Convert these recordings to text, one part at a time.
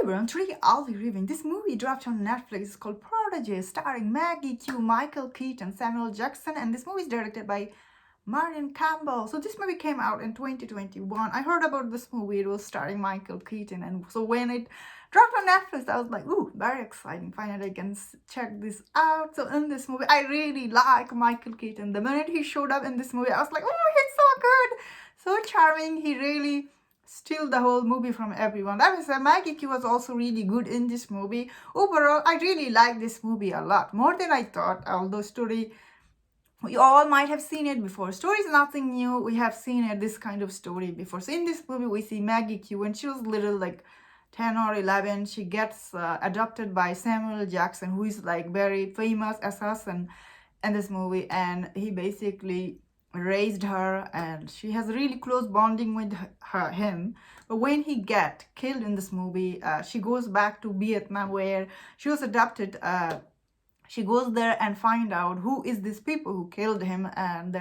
everyone, today I'll be reviewing this movie dropped on Netflix. It's called Protege, starring Maggie Q, Michael Keaton, Samuel Jackson, and this movie is directed by Marion Campbell. So this movie came out in 2021. I heard about this movie. It was starring Michael Keaton, and so when it dropped on Netflix, I was like, ooh, very exciting. Finally, I can check this out. So in this movie, I really like Michael Keaton. The minute he showed up in this movie, I was like, oh, he's so good, so charming. He really steal the whole movie from everyone. That was Maggie Q was also really good in this movie. Overall, I really like this movie a lot, more than I thought. Although story, we all might have seen it before. Story is nothing new. We have seen it, this kind of story before. So in this movie, we see Maggie Q when she was little, like 10 or 11. She gets adopted by Samuel Jackson, who is like very famous assassin in this movie, and he basically raised her, and she has really close bonding with him. But when he get killed in this movie, she goes back to Vietnam where she was adopted. She goes there and find out who is these people who killed him, and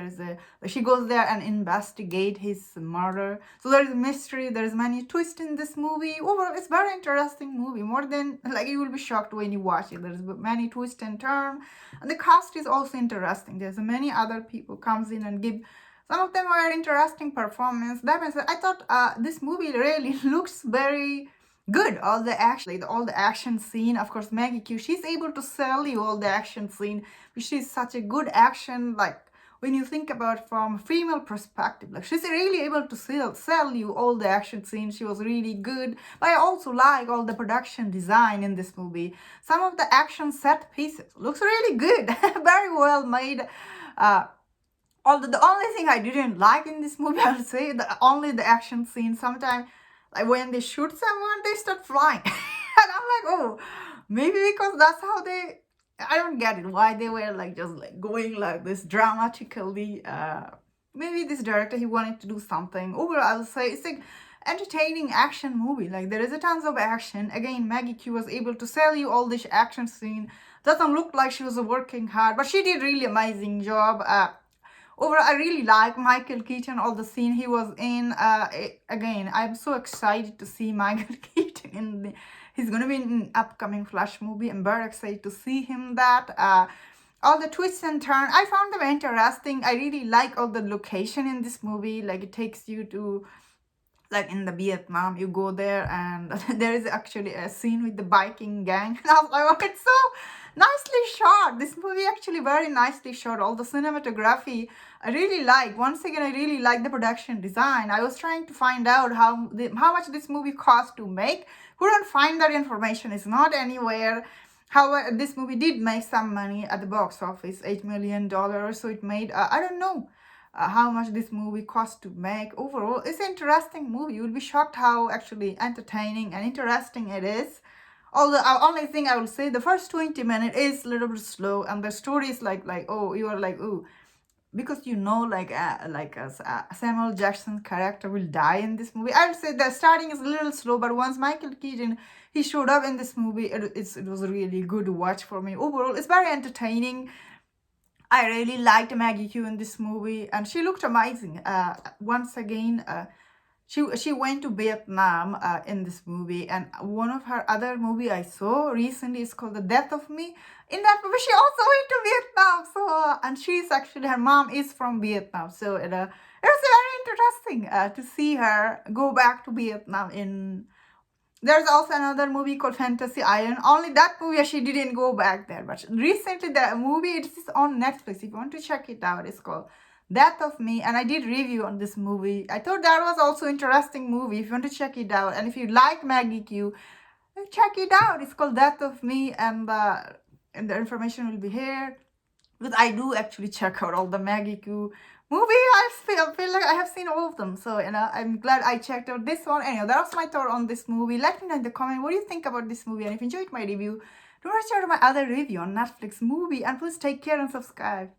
she goes there and investigate his murder. So there is mystery, there is many twists in this movie. Overall, it's very interesting movie. More than, like, you will be shocked when you watch it. There's many twists and turns, and the cast is also interesting. There's many other people comes in and give. Some of them are interesting performance. That means I thought this movie really looks very good. All the action scene, of course, Maggie Q, she's able to sell you all the action scene. She's such a good action, like when you think about from female perspective, like she's really able to sell you all the action scenes. She was really good. But I also like all the production design in this movie. Some of the action set pieces looks really good, very well made. Although the only thing I didn't like in this movie, I would say, only the action scene. Sometimes, like when they shoot someone, they start flying. And I'm like, oh, maybe because that's how they, I don't get it, why they were like just like going like this dramatically. Maybe this director, he wanted to do something. Overall, I would say it's like entertaining action movie. Like there is a tons of action. Again, Maggie Q was able to sell you all this action scene. Doesn't look like she was working hard, but she did really amazing job. Overall, I really like Michael Keaton, all the scene he was in. Again, I'm so excited to see Michael Keaton he's going to be in an upcoming Flash movie. I'm very excited to see him that. All the twists and turns, I found them interesting. I really like all the location in this movie. Like it takes you to, like in the Vietnam, you go there and there is actually a scene with the biking gang. And I was like, oh, it's so nicely shot. This movie actually very nicely shot. All the cinematography, I really like. Once again, I really like the production design. I was trying to find out how much this movie cost to make. Couldn't find that information. It's not anywhere. However, this movie did make some money at the box office, $8 million. So it made, I don't know how much this movie cost to make. Overall, it's an interesting movie. You'll be shocked how actually entertaining and interesting it is. Although the only thing I will say, the first 20 minutes is a little bit slow, and the story is like oh, you are like, ooh, because you know, like Samuel Jackson's character will die in this movie. I would say the starting is a little slow, but once Michael Keaton, he showed up in this movie, it was a really good watch for me. Overall, it's very entertaining. I really liked Maggie Q in this movie, and she looked amazing. Once again, she went to Vietnam in this movie, and one of her other movie I saw recently is called The Death of Me. In that movie, she also went to Vietnam. So, and she's actually, her mom is from Vietnam. So it was very interesting to see her go back to Vietnam. There's also another movie called Fantasy Island. Only that movie she didn't go back there. But recently the movie, it is on Netflix. If you want to check it out, it's called Death of Me. And I did review on this movie. I thought that was also interesting movie. If you want to check it out. And if you like Maggie Q, check it out. It's called Death of Me. And the information will be here. Because I do actually check out all the Maggie Q movie. I feel like I have seen all of them. So, I'm glad I checked out this one. Anyway, that was my thought on this movie. Let me know in the comment what do you think about this movie. And if you enjoyed my review, don't forget to check out my other review on Netflix movie. And please take care and subscribe.